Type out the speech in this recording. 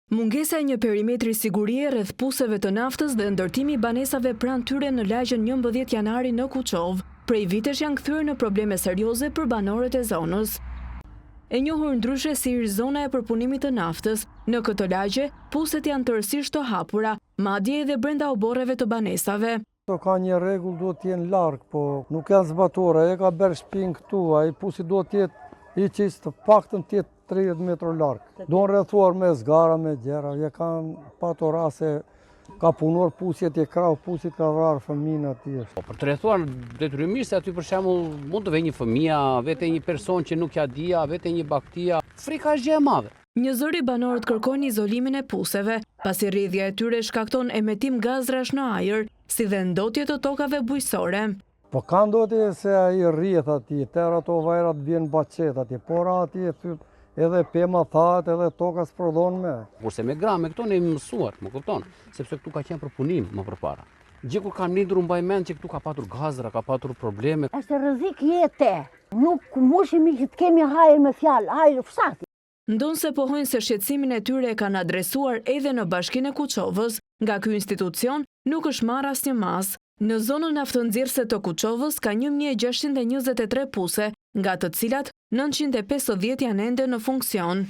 Mungesa e një perimetri sigurie rreth puseve të naftës dhe ndërtimi i banesave pranë tyre në lagjen 11 janari në Kuçovë, prej vitesh janë kthyer në probleme serioze për banorët e zonës. E njohur ndryshe si zona e përpunimit të naftës, në këtë lagje, puset janë tërësisht të hapura, madje edhe brenda oborreve të banesave. Ka një rregull, duhet të jenë larg, po nuk janë zbatuara. E ka bërë shpinë këtu, ai pusi duhet të jetë i qisë të paktën të jetë 30 metrë larg. Do në rrethuar me zgara, me gjera, je kanë patur rase, ka punuar pusjet, je krau pusit, ka vrarë fëmijën aty. Për të rrethuar detyrimisht aty për shembull mund të vejë një fëmija, vete një person që nuk ja dija, vete një baktia. Frika është gjë e madhe. Një zëri banorët kërkojnë izolimin e puseve, pasi rrjedhja e tyre shkakton emetim gazrash në ajër, si dhe ndotje të tokave bujqësore. Po ka ndotje se ai rrjedh aty, ter ato vajrat vjen baqet aty, por aty edhe pema thahet, edhe toka sprodhon me. Kurse me grame këto ne mësuar, më kupton, sepse këtu ka qenë për punim më përpara. Gjë kur kam lindur mbaj mend që këtu ka patur gazra, ka patur probleme. Është rrezik jete. Nuk mushemi që të kemi hajër me fjalë, hajër fshati. Ndonse pohojnë se shqetësimin e tyre e kanë adresuar edhe në Bashkinë e Kuçovës, nga ky institucion nuk është marrë asnjë mas. Në zonën naftënxjerrëse të Kuçovës ka 1623 puse, nga të cilat 950 janë ende në funksion.